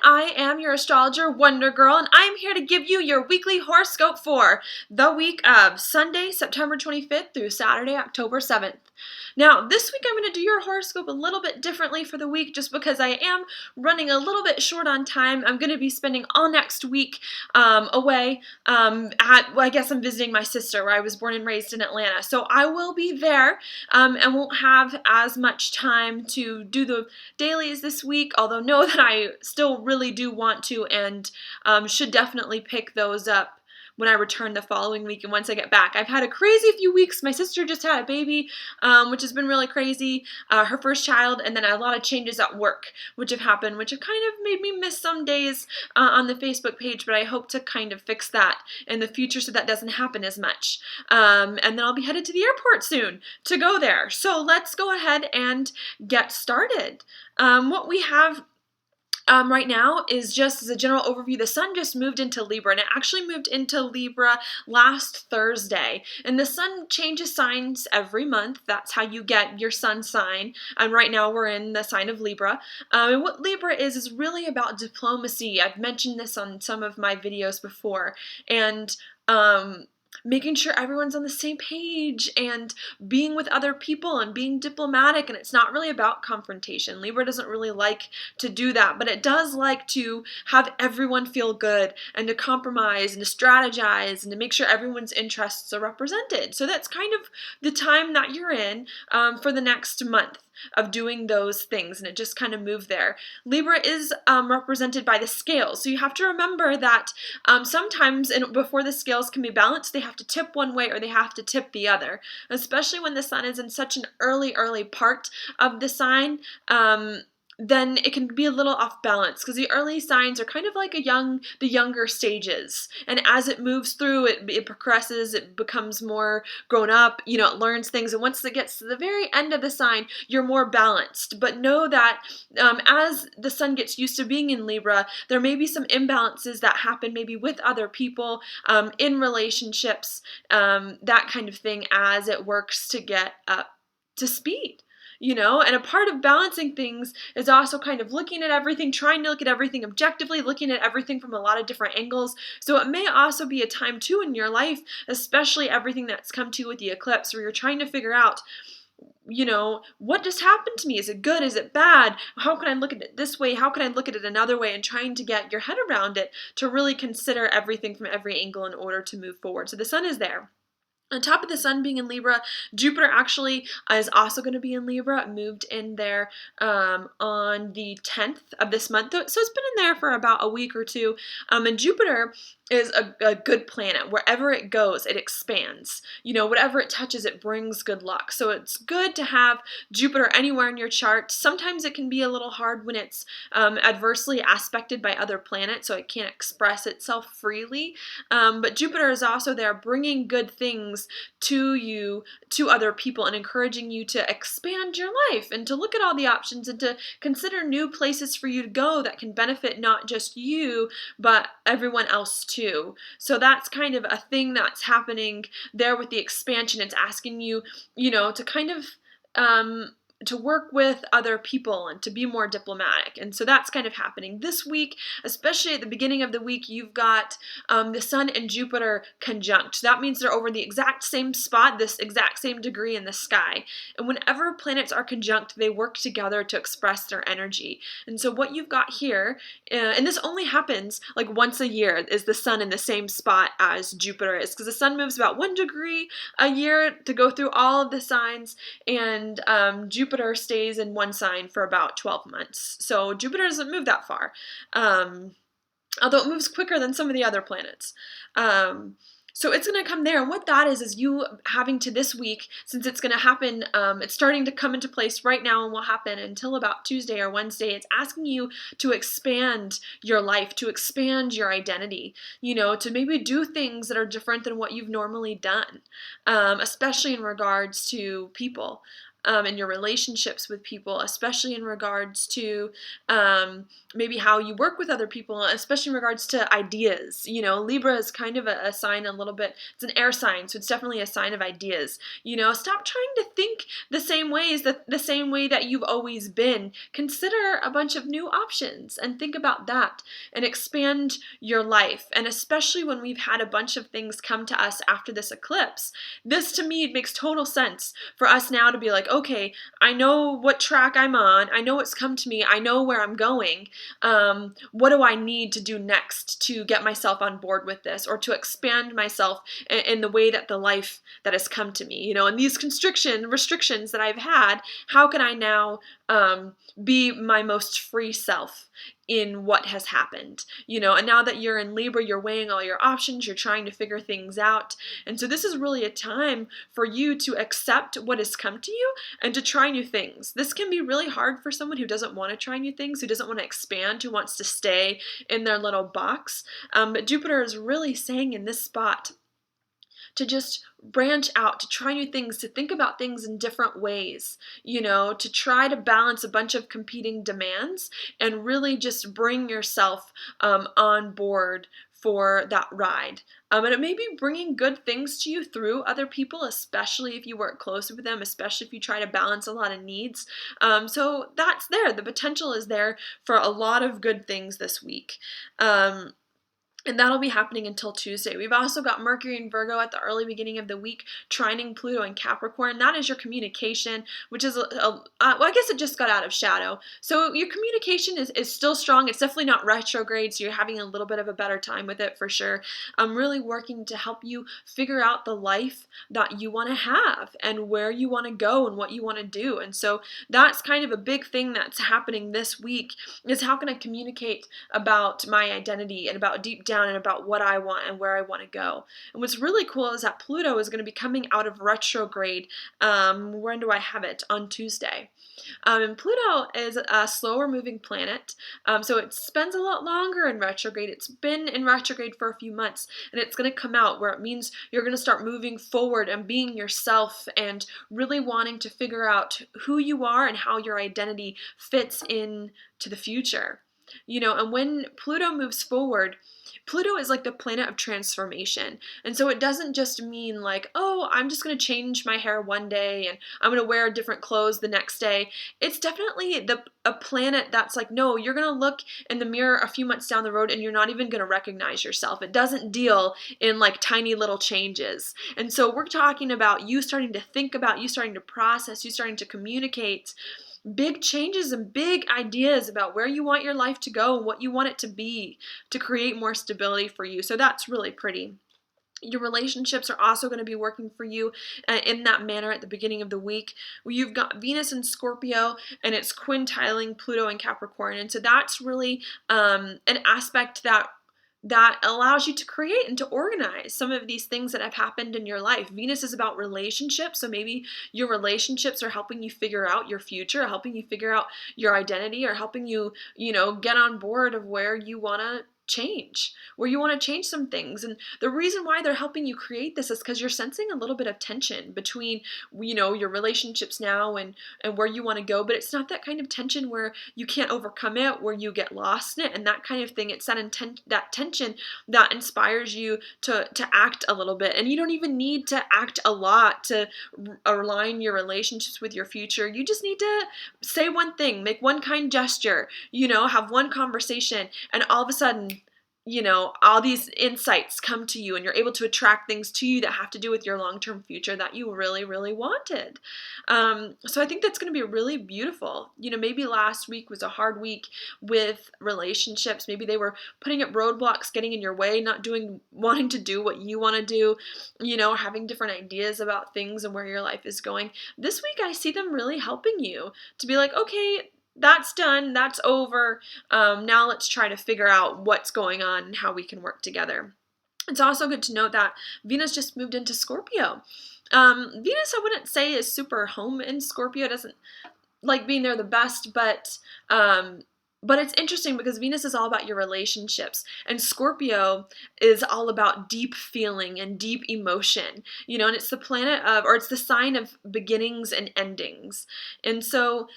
I am your astrologer, Wonder Girl, and I am here to give you your weekly horoscope for the week of Sunday, September 25th through Saturday, October 7th. Now, this week I'm going to do your horoscope a little bit differently for the week just because I am running a little bit short on time. I'm going to be spending all next week away I guess I'm visiting my sister where I was born and raised in Atlanta. So I will be there and won't have as much time to do the dailies this week, although know that I still really do want to and should definitely pick those up when I return the following week and once I get back. I've had a crazy few weeks. My sister just had a baby, which has been really crazy, her first child, and then a lot of changes at work, which have happened, which have kind of made me miss some days on the Facebook page, but I hope to kind of fix that in the future so that doesn't happen as much. And then I'll be headed to the airport soon to go there. So let's go ahead and get started. What we have right now is just as a general overview. The sun just moved into Libra, and it actually moved into Libra last Thursday. And the sun changes signs every month. That's how you get your sun sign. And right now we're in the sign of Libra. And what Libra is really about diplomacy. I've mentioned this on some of my videos before. And making sure everyone's on the same page and being with other people and being diplomatic, and it's not really about confrontation. Libra doesn't really like to do that, but it does like to have everyone feel good and to compromise and to strategize and to make sure everyone's interests are represented. So that's kind of the time that you're in for the next month of doing those things, and it just kind of moved there. Libra is represented by the scales, so you have to remember that sometimes before the scales can be balanced, they have to tip one way or they have to tip the other, especially when the sun is in such an early part of the sign. Then it can be a little off balance because the early signs are kind of like the younger stages, and as it moves through, it progresses, it becomes more grown up, it learns things, and once it gets to the very end of the sign, you're more balanced. But know that as the sun gets used to being in Libra, there may be some imbalances that happen maybe with other people, in relationships, that kind of thing, as it works to get up to speed. And a part of balancing things is also kind of looking at everything, trying to look at everything objectively, looking at everything from a lot of different angles. So it may also be a time too in your life, especially everything that's come to with the eclipse, where you're trying to figure out, what just happened to me? Is it good? Is it bad? How can I look at it this way? How can I look at it another way? And trying to get your head around it to really consider everything from every angle in order to move forward. So the sun is there. On top of the sun being in Libra, Jupiter actually is also going to be in Libra. It moved in there on the 10th of this month. So it's been in there for about a week or two. And Jupiter is a good planet. Wherever it goes, it expands. Whatever it touches, it brings good luck. So it's good to have Jupiter anywhere in your chart. Sometimes it can be a little hard when it's adversely aspected by other planets, so it can't express itself freely. But Jupiter is also there bringing good things to you, to other people, and encouraging you to expand your life and to look at all the options and to consider new places for you to go that can benefit not just you, but everyone else too. So that's kind of a thing that's happening there with the expansion. It's asking you, to kind of to work with other people and to be more diplomatic. And so that's kind of happening this week, especially at the beginning of the week. You've got the sun and Jupiter conjunct. That means they're over the exact same spot, this exact same degree in the sky. And whenever planets are conjunct, they work together to express their energy. And so what you've got here, and this only happens like once a year, is the sun in the same spot as Jupiter is, because the sun moves about 1 degree a year to go through all of the signs, and Jupiter stays in one sign for about 12 months. So Jupiter doesn't move that far, although it moves quicker than some of the other planets. So it's going to come there, and what that is you having to this week, since it's going to happen, it's starting to come into place right now and will happen until about Tuesday or Wednesday. It's asking you to expand your life, to expand your identity, to maybe do things that are different than what you've normally done, especially in regards to people. in your relationships with people, especially in regards to maybe how you work with other people, especially in regards to ideas. Libra is kind of a sign a little bit, it's an air sign, so it's definitely a sign of ideas. Stop trying to think the same way that you've always been. Consider a bunch of new options and think about that and expand your life. And especially when we've had a bunch of things come to us after this eclipse, this to me makes total sense for us now to be like, okay, I know what track I'm on, I know what's come to me, I know where I'm going. What do I need to do next to get myself on board with this, or to expand myself in the way that the life that has come to me, and these restrictions that I've had, how can I now be my most free self in what has happened, and now that you're in Libra, you're weighing all your options, you're trying to figure things out. And so this is really a time for you to accept what has come to you and to try new things. This can be really hard for someone who doesn't want to try new things, who doesn't want to expand, who wants to stay in their little box. But Jupiter is really saying in this spot to just branch out, to try new things, to think about things in different ways, to try to balance a bunch of competing demands and really just bring yourself on board for that ride. And it may be bringing good things to you through other people, especially if you work closely with them, especially if you try to balance a lot of needs. So that's there. The potential is there for a lot of good things this week. And that'll be happening until Tuesday. We've also got Mercury in Virgo at the early beginning of the week, trining Pluto in Capricorn. That is your communication, which is, well, I guess it just got out of shadow. So your communication is still strong. It's definitely not retrograde, so you're having a little bit of a better time with it for sure. I'm really working to help you figure out the life that you want to have and where you want to go and what you want to do. And so that's kind of a big thing that's happening this week, is how can I communicate about my identity and about deep down and about what I want and where I want to go. And what's really cool is that Pluto is going to be coming out of retrograde. When do I have it? On Tuesday. And Pluto is a slower moving planet, so it spends a lot longer in retrograde. It's been in retrograde for a few months, and it's going to come out where it means you're going to start moving forward and being yourself and really wanting to figure out who you are and how your identity fits in to the future. And when Pluto moves forward, Pluto is like the planet of transformation. And so it doesn't just mean like, oh, I'm just going to change my hair one day and I'm going to wear different clothes the next day. It's definitely a planet that's like, no, you're going to look in the mirror a few months down the road and you're not even going to recognize yourself. It doesn't deal in like tiny little changes. And so we're talking about you starting to think about, you starting to process, you starting to communicate big changes and big ideas about where you want your life to go and what you want it to be to create more stability for you. So that's really pretty. Your relationships are also going to be working for you in that manner at the beginning of the week. You've got Venus in Scorpio and it's quintiling Pluto in Capricorn. And so that's really an aspect that allows you to create and to organize some of these things that have happened in your life. Venus is about relationships, so maybe your relationships are helping you figure out your future, helping you figure out your identity, or helping you, get on board of where you want to change, where you want to change some things. And the reason why they're helping you create this is because you're sensing a little bit of tension between, your relationships now and where you want to go. But it's not that kind of tension where you can't overcome it, where you get lost in it and that kind of thing. It's that tension that inspires you to act a little bit. And you don't even need to act a lot to align your relationships with your future. You just need to say one thing, make one kind gesture, have one conversation, and all of a sudden, all these insights come to you and you're able to attract things to you that have to do with your long-term future that you really, really wanted. So I think that's going to be really beautiful. Maybe last week was a hard week with relationships. Maybe they were putting up roadblocks, getting in your way, not wanting to do what you want to do, having different ideas about things and where your life is going. This week I see them really helping you to be like, okay, that's done, that's over. Now let's try to figure out what's going on and how we can work together. It's also good to note that Venus just moved into Scorpio. Venus, I wouldn't say is super home in Scorpio. It doesn't like being there the best, but But it's interesting because Venus is all about your relationships, and Scorpio is all about deep feeling and deep emotion, and it's the planet of, or it's the sign of beginnings and endings. And so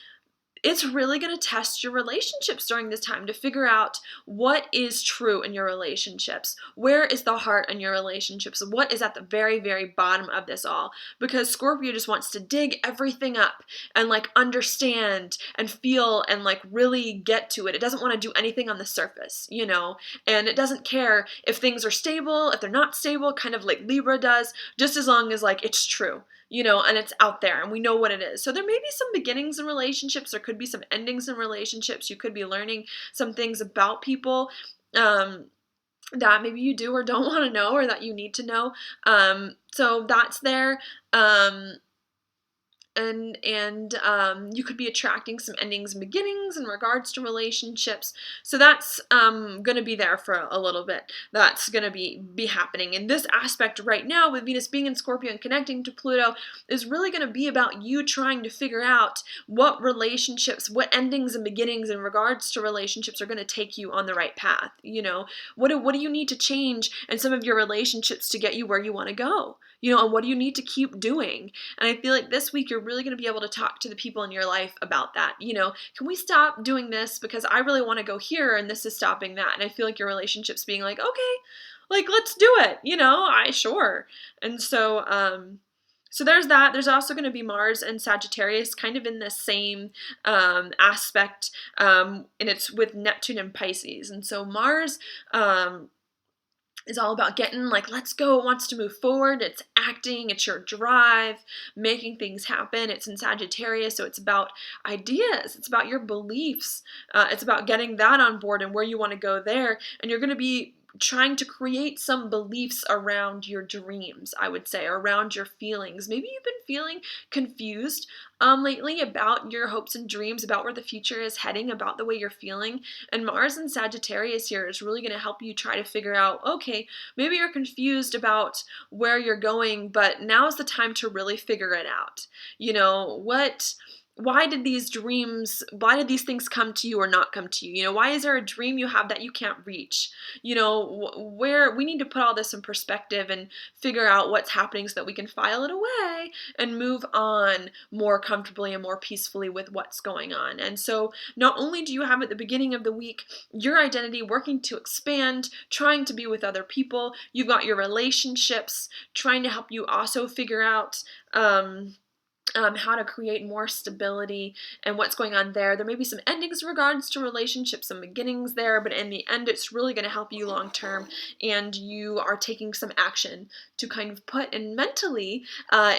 it's really going to test your relationships during this time to figure out what is true in your relationships. Where is the heart in your relationships? What is at the very, very bottom of this all? Because Scorpio just wants to dig everything up and like understand and feel and like really get to it. It doesn't want to do anything on the surface, and it doesn't care if things are stable, if they're not stable, kind of like Libra does, just as long as like it's true. And it's out there and we know what it is. So there may be some beginnings in relationships. There could be some endings in relationships. You could be learning some things about people that maybe you do or don't want to know or that you need to know. So that's there. And you could be attracting some endings and beginnings in regards to relationships. So that's going to be there for a little bit. That's going to be happening. And this aspect right now with Venus being in Scorpio and connecting to Pluto is really going to be about you trying to figure out what relationships, what endings and beginnings in regards to relationships are going to take you on the right path. What do you need to change in some of your relationships to get you where you want to go? And what do you need to keep doing? And I feel like this week you're really going to be able to talk to the people in your life about that. Can we stop doing this because I really want to go here and this is stopping that? And I feel like your relationship's being like, okay, like let's do it. Sure. And so there's that. There's also going to be Mars and Sagittarius kind of in the same aspect, and it's with Neptune and Pisces. And so Mars is all about getting like, let's go, it wants to move forward, it's acting, it's your drive, making things happen. It's in Sagittarius, so it's about ideas, it's about your beliefs, it's about getting that on board and where you want to go there, and you're going to be trying to create some beliefs around your dreams, I would say, around your feelings. Maybe you've been feeling confused lately about your hopes and dreams, about where the future is heading, about the way you're feeling. And Mars and Sagittarius here is really going to help you try to figure out, okay, maybe you're confused about where you're going, but now is the time to really figure it out. Why did these things come to you or not come to you? Why is there a dream you have that you can't reach? Where we need to put all this in perspective and figure out what's happening so that we can file it away and move on more comfortably and more peacefully with what's going on. And so not only do you have at the beginning of the week your identity working to expand, trying to be with other people, you've got your relationships trying to help you also figure out how to create more stability and what's going on there. There may be some endings in regards to relationships, some beginnings there, but in the end, it's really going to help you long term, and you are taking some action to kind of put in mentally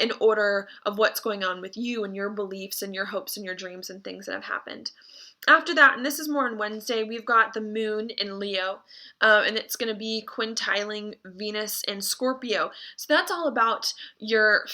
in order of what's going on with you and your beliefs and your hopes and your dreams and things that have happened. After that, and this is more on Wednesday, we've got the moon in Leo, and it's going to be quintiling Venus and Scorpio. So that's all about your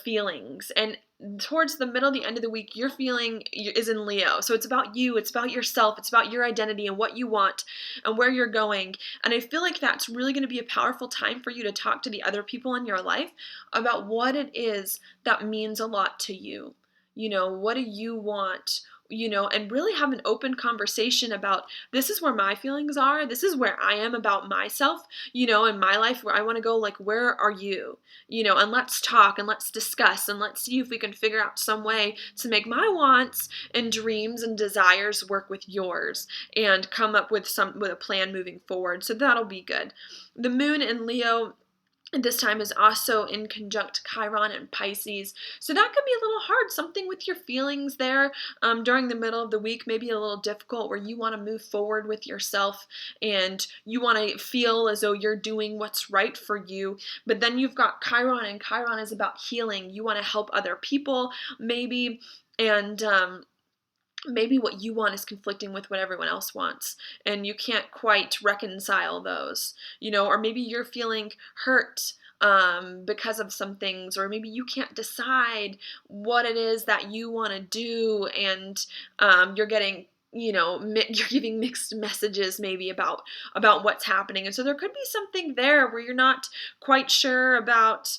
feelings. And towards the middle, the end of the week, your feeling is in Leo. So it's about you, it's about yourself, it's about your identity and what you want and where you're going. And I feel like that's really going to be a powerful time for you to talk to the other people in your life about what it is that means a lot to you. What do you want? And really have an open conversation about, this is where my feelings are, this is where I am about myself, in my life, where I want to go, like, where are you? And let's talk and let's discuss and let's see if we can figure out some way to make my wants and dreams and desires work with yours and come up with a plan moving forward. So that'll be good. The moon in Leo this time is also in conjunct Chiron and Pisces. So that could be a little hard. Something with your feelings there during the middle of the week, maybe a little difficult, where you want to move forward with yourself and you want to feel as though you're doing what's right for you. But then you've got Chiron, and Chiron is about healing. You want to help other people, maybe, and maybe what you want is conflicting with what everyone else wants, and you can't quite reconcile those, or maybe you're feeling hurt because of some things, or maybe you can't decide what it is that you want to do, and you're getting you're giving mixed messages maybe about what's happening. And so there could be something there where you're not quite sure about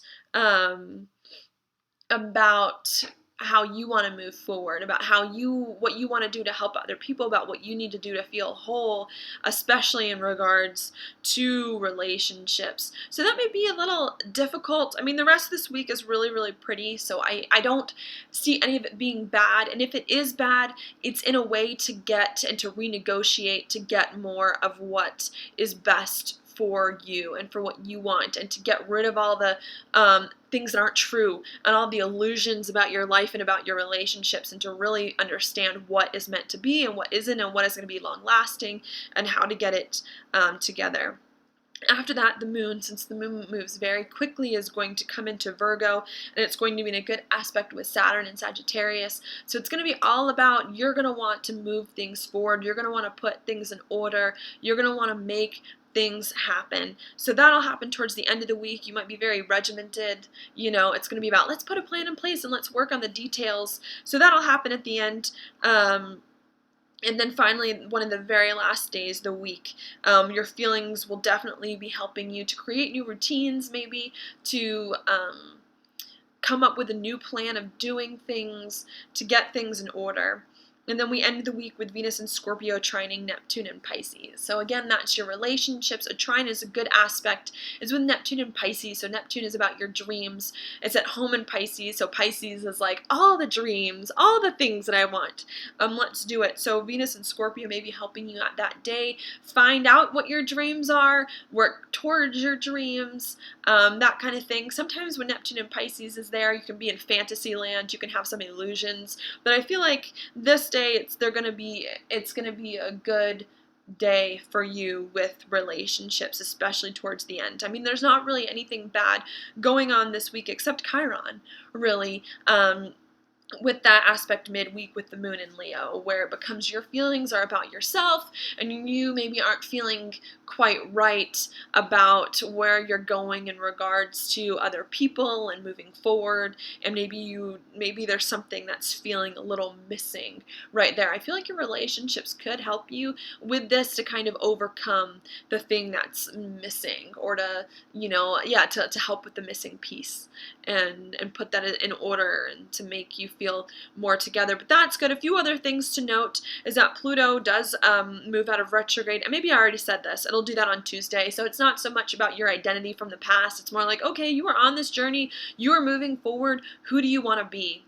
how you want to move forward, about what you want to do to help other people, about what you need to do to feel whole, especially in regards to relationships. So that may be a little difficult. I mean, the rest of this week is really, really pretty, so I don't see any of it being bad. And if it is bad, it's in a way to get and to renegotiate to get more of what is best for you and for what you want, and to get rid of all the things that aren't true and all the illusions about your life and about your relationships, and to really understand what is meant to be and what isn't, and what is going to be long lasting, and how to get it together. After that, the moon, since the moon moves very quickly, is going to come into Virgo, and it's going to be in a good aspect with Saturn and Sagittarius. So it's going to be all about, you're going to want to move things forward. You're going to want to put things in order. You're going to want to make things happen. So that'll happen towards the end of the week. You might be very regimented. It's going to be about, let's put a plan in place and let's work on the details. So that'll happen at the end. And then finally, one of the very last days, the week, your feelings will definitely be helping you to create new routines, maybe to come up with a new plan of doing things, to get things in order. And then we end the week with Venus and Scorpio trining Neptune and Pisces. So again, that's your relationships. A trine is a good aspect. It's with Neptune and Pisces. So Neptune is about your dreams. It's at home in Pisces. So Pisces is like all the dreams, all the things that I want. Let's do it. So Venus and Scorpio may be helping you out that day. Find out what your dreams are. Work towards your dreams. That kind of thing. Sometimes when Neptune and Pisces is there, you can be in fantasy land. You can have some illusions. But I feel like this day, it's gonna be a good day for you with relationships, especially towards the end. I mean, there's not really anything bad going on this week except Chiron, really. With that aspect midweek with the moon in Leo, where it becomes your feelings are about yourself, and you maybe aren't feeling quite right about where you're going in regards to other people and moving forward, and maybe there's something that's feeling a little missing right there. I feel like your relationships could help you with this to kind of overcome the thing that's missing, or to help with the missing piece and put that in order and to make you feel more together. But that's good. A few other things to note is that Pluto does move out of retrograde, and maybe I already said this, it'll do that on Tuesday. So it's not so much about your identity from the past. It's more like, okay, you are on this journey, you are moving forward. Who do you want to be?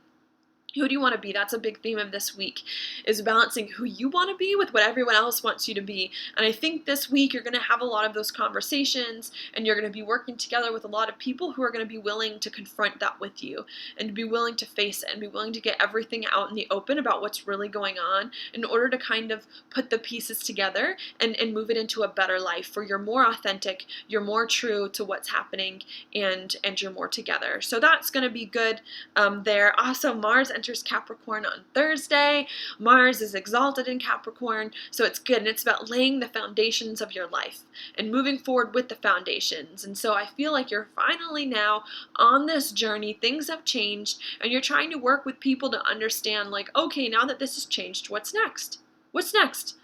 Who do you want to be? That's a big theme of this week, is balancing who you want to be with what everyone else wants you to be. And I think this week you're going to have a lot of those conversations, and you're going to be working together with a lot of people who are going to be willing to confront that with you, and be willing to face it, and be willing to get everything out in the open about what's really going on, in order to kind of put the pieces together and move it into a better life where you're more authentic, you're more true to what's happening, and you're more together. So that's going to be good there. Also, Mars enters Capricorn on Thursday. Mars is exalted in Capricorn, so it's good, and it's about laying the foundations of your life and moving forward with the foundations. And so I feel like you're finally now on this journey. Things have changed, and you're trying to work with people to understand, like, okay, now that this has changed, what's next? What's next?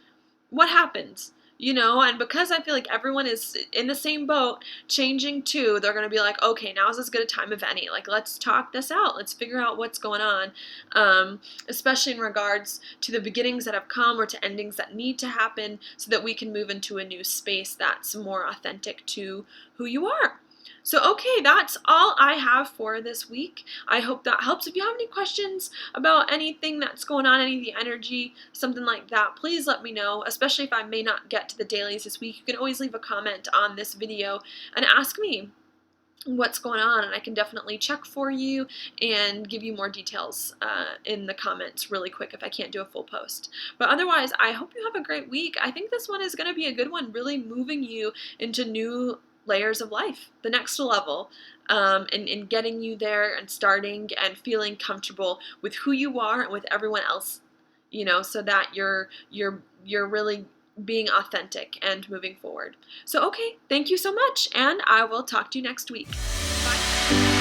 What happens? And because I feel like everyone is in the same boat, changing too, they're going to be like, okay, now's as good a time of any. Like, let's talk this out. Let's figure out what's going on, especially in regards to the beginnings that have come or to endings that need to happen, so that we can move into a new space that's more authentic to who you are. So, okay, that's all I have for this week. I hope that helps. If you have any questions about anything that's going on, any of the energy, something like that, please let me know, especially if I may not get to the dailies this week. You can always leave a comment on this video and ask me what's going on, and I can definitely check for you and give you more details in the comments really quick if I can't do a full post. But otherwise, I hope you have a great week. I think this one is going to be a good one, really moving you into new layers of life, the next level, and getting you there and starting and feeling comfortable with who you are and with everyone else, so that you're really being authentic and moving forward. So, okay, thank you so much, and I will talk to you next week. Bye.